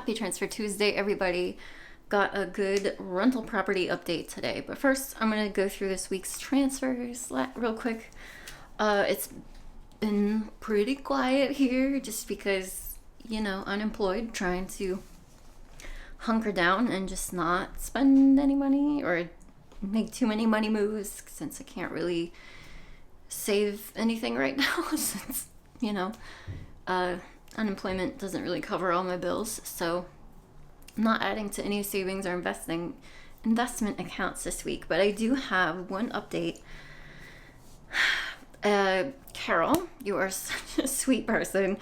Happy Transfer Tuesday, everybody. Got a good rental property update today. But first, I'm going to go through this week's transfers real quick. It's been pretty quiet here just because, unemployed, trying to hunker down and just not spend any money or make too many money moves since I can't really save anything right now since, unemployment doesn't really cover all my bills, so I'm not adding to any savings or investment accounts this week. But I do have one update. Carol, you are such a sweet person.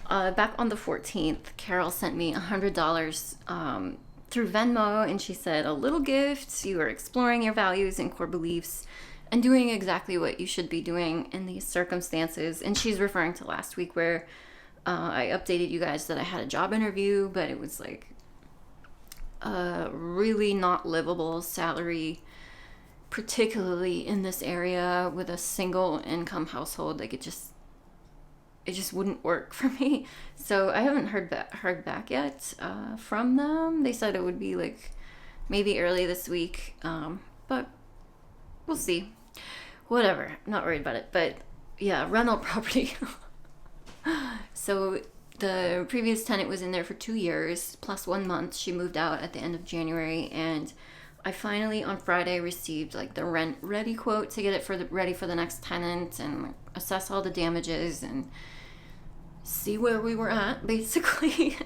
Back on the 14th, Carol sent me $100 through Venmo, and she said, a little gift. You are exploring your values and core beliefs and doing exactly what you should be doing in these circumstances. And she's referring to last week where I updated you guys that I had a job interview, but it was like a really not livable salary, particularly in this area with a single income household. Like it just wouldn't work for me. So I haven't heard back yet from them. They said it would be like maybe early this week, but we'll see. Whatever, I'm not worried about it. But yeah, rental property. So the previous tenant was in there for 2 years plus 1 month. She moved out at the end of January, and I finally on Friday received like the rent ready quote to get it ready for the next tenant and assess all the damages and see where we were at basically.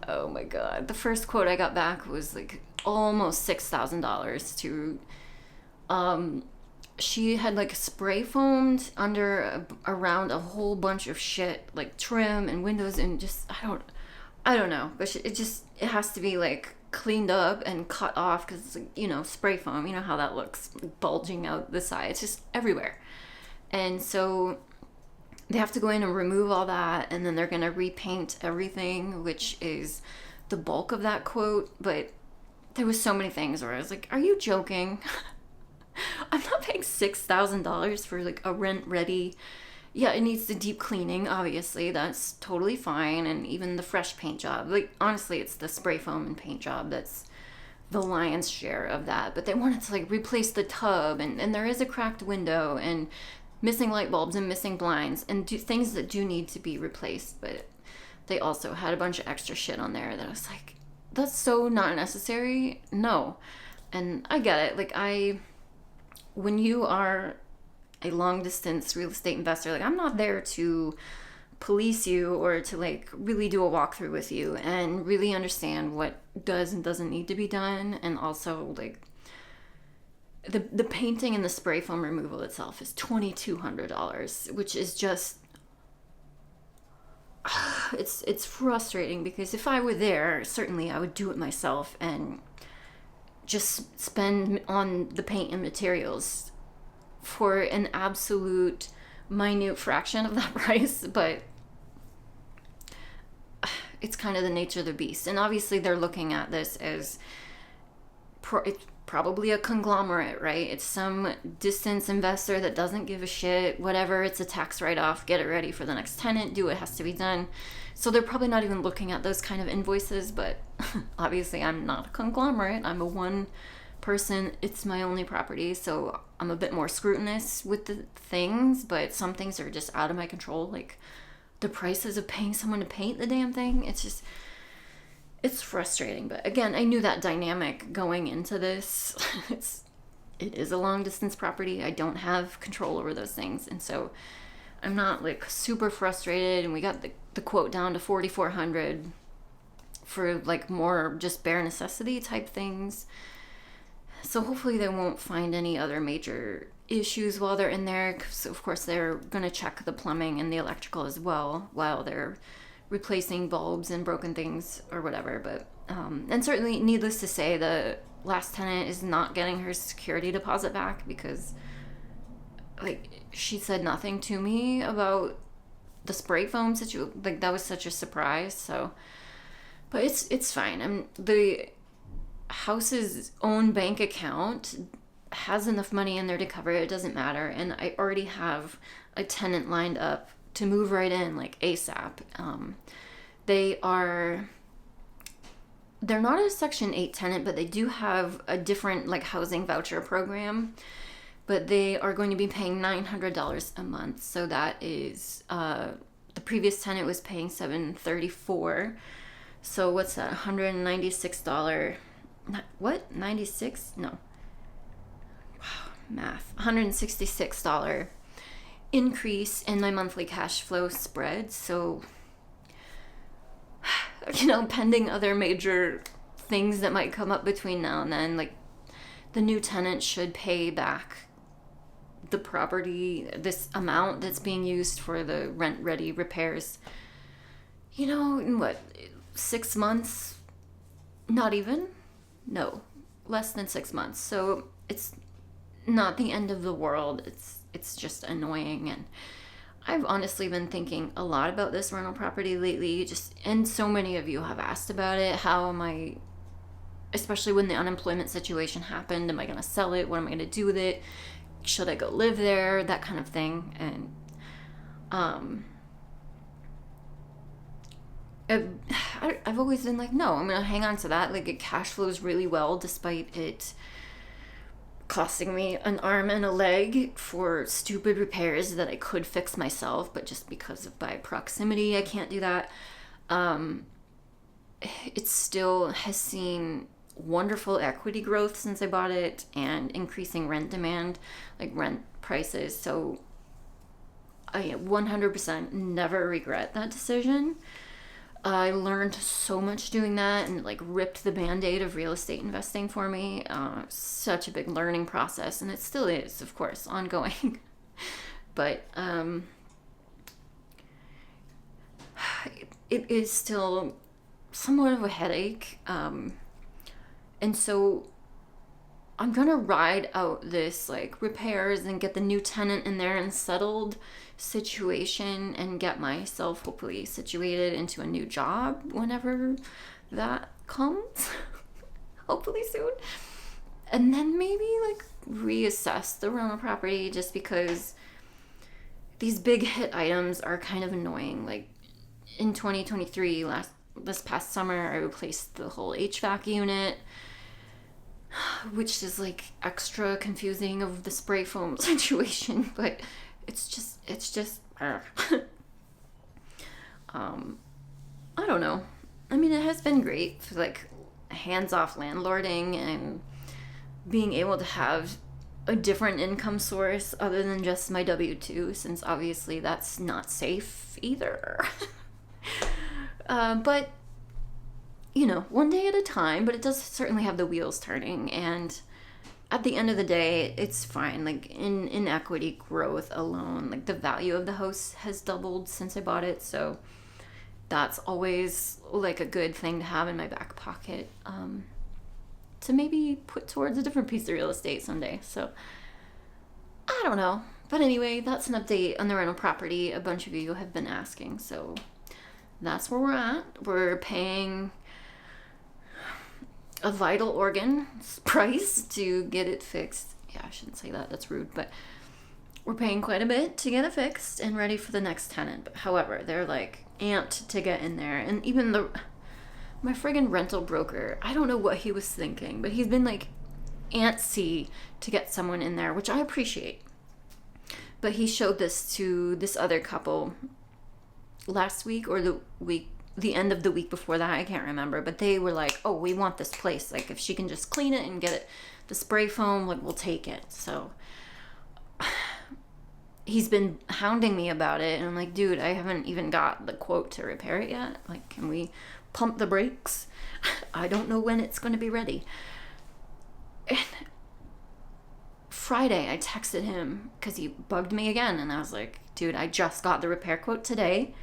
Oh my god, the first quote I got back was like almost $6,000 to she had like spray foamed around a whole bunch of shit, like trim and windows, and just I don't know, but it has to be like cleaned up and cut off because it's like, spray foam, how that looks, like bulging out the side, it's just everywhere. And so they have to go in and remove all that, and then they're gonna repaint everything, which is the bulk of that quote. But there was so many things where I was like, are you joking? I'm not paying $6,000 for like a rent ready. Yeah, it needs the deep cleaning, obviously, that's totally fine, and even the fresh paint job. Like honestly, it's the spray foam and paint job that's the lion's share of that. But they wanted to like replace the tub, and there is a cracked window and missing light bulbs and missing blinds and things that do need to be replaced. But they also had a bunch of extra shit on there that I was like, that's so not necessary. No. And I get it. Like when you are a long distance real estate investor, like I'm not there to police you or to like really do a walkthrough with you and really understand what does and doesn't need to be done. And also like the painting and the spray foam removal itself is $2,200, which is just it's frustrating, because if I were there, certainly I would do it myself and just spend on the paint and materials for an absolute minute fraction of that price. But it's kind of the nature of the beast. And obviously they're looking at this as it's probably a conglomerate, right? It's some distance investor that doesn't give a shit, whatever, it's a tax write-off, get it ready for the next tenant, do what has to be done. So they're probably not even looking at those kind of invoices. But obviously I'm not a conglomerate, I'm a one person, it's my only property, so I'm a bit more scrutinous with the things. But some things are just out of my control, like the prices of paying someone to paint the damn thing. It's frustrating. But again, I knew that dynamic going into this. It is a long distance property. I don't have control over those things. And so I'm not like super frustrated. And we got the quote down to $4,400 for like more just bare necessity type things. So hopefully they won't find any other major issues while they're in there. Because of course they're going to check the plumbing and the electrical as well while they're replacing bulbs and broken things or whatever. But and certainly needless to say, the last tenant is not getting her security deposit back, because like she said nothing to me about the spray foam situation. Like that was such a surprise. So but it's fine. The house's own bank account has enough money in there to cover it. It doesn't matter. And I already have a tenant lined up to move right in like ASAP. They are they're not a Section 8 tenant, but they do have a different like housing voucher program. But they are going to be paying $900 a month. So that is, the previous tenant was paying $734. So what's that? $196. What? 96? No. Wow, math. $166 increase in my monthly cash flow spread. So, pending other major things that might come up between now and then, like the new tenant should pay back the property, this amount that's being used for the rent ready repairs, in what, 6 months? Not even? No, less than 6 months. So it's not the end of the world. It's just annoying. And I've honestly been thinking a lot about this rental property lately, and so many of you have asked about it. How am I, especially when the unemployment situation happened, am I going to sell it? What am I going to do with it? Should I go live there? That kind of thing. And I've always been like, no, I'm going to hang on to that. Like, it cash flows really well despite it costing me an arm and a leg for stupid repairs that I could fix myself, but just because of by proximity, I can't do that. It still has seen wonderful equity growth since I bought it and increasing rent demand, like rent prices. So I 100% never regret that decision. I learned so much doing that and like ripped the band-aid of real estate investing for me. Such a big learning process, and it still is, of course, ongoing. But it is still somewhat of a headache. And so I'm gonna ride out this like repairs and get the new tenant in there and settled situation and get myself hopefully situated into a new job whenever that comes. Hopefully soon. And then maybe like reassess the rental property, just because these big hit items are kind of annoying. Like in 2023, this past summer, I replaced the whole HVAC unit, which is like extra confusing of the spray foam situation, but it's just I don't know. I mean, it has been great for like hands-off landlording and being able to have a different income source other than just my W-2, since obviously that's not safe either. But one day at a time, but it does certainly have the wheels turning. And at the end of the day, it's fine. Like in equity growth alone, like the value of the house has doubled since I bought it. So that's always like a good thing to have in my back pocket, to maybe put towards a different piece of real estate someday. So I don't know. But anyway, that's an update on the rental property. A bunch of you have been asking. So that's where we're at. We're paying a vital organ price to get it fixed. Yeah, I shouldn't say that. That's rude. But we're paying quite a bit to get it fixed and ready for the next tenant. But however, they're like amped to get in there. And even my friggin' rental broker, I don't know what he was thinking, but he's been like antsy to get someone in there, which I appreciate. But he showed this to this other couple last week or the end of the week before that, I can't remember, but they were like, oh, we want this place. Like, if she can just clean it and get it, the spray foam, like, we'll take it. So he's been hounding me about it, and I'm like, dude, I haven't even got the quote to repair it yet. Like, can we pump the brakes? I don't know when it's going to be ready. And Friday, I texted him because he bugged me again, and I was like, dude, I just got the repair quote today.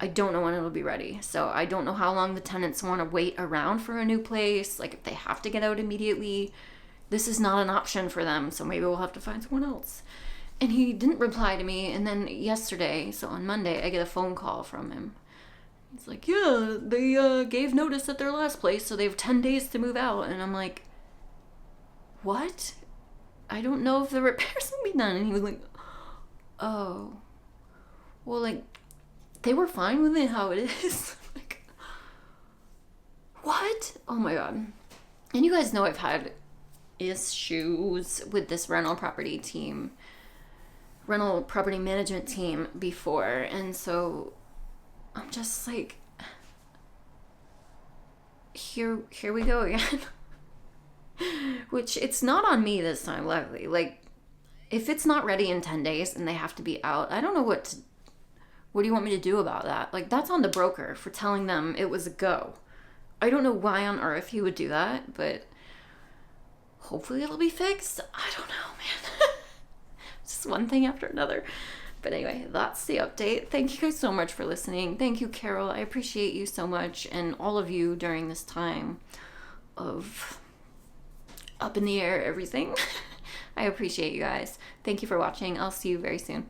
I don't know when it'll be ready. So I don't know how long the tenants want to wait around for a new place. Like, if they have to get out immediately, this is not an option for them. So maybe we'll have to find someone else. And he didn't reply to me. And then yesterday, so on Monday, I get a phone call from him. He's like, yeah, they gave notice at their last place, so they have 10 days to move out. And I'm like, what? I don't know if the repairs will be done. And he was like, oh, well, like, they were fine with it how it is. Like, what? What? Oh my god. And you guys know I've had issues with this rental property management team before. And so I'm just like, here we go again. Which, it's not on me this time, luckily. Like, if it's not ready in 10 days and they have to be out, I don't know what do you want me to do about that? Like, that's on the broker for telling them it was a go. I don't know why on earth he would do that, but hopefully it'll be fixed. I don't know, man. Just one thing after another. But anyway, that's the update. Thank you guys so much for listening. Thank you, Carol. I appreciate you so much, and all of you during this time of up in the air everything. I appreciate you guys. Thank you for watching. I'll see you very soon.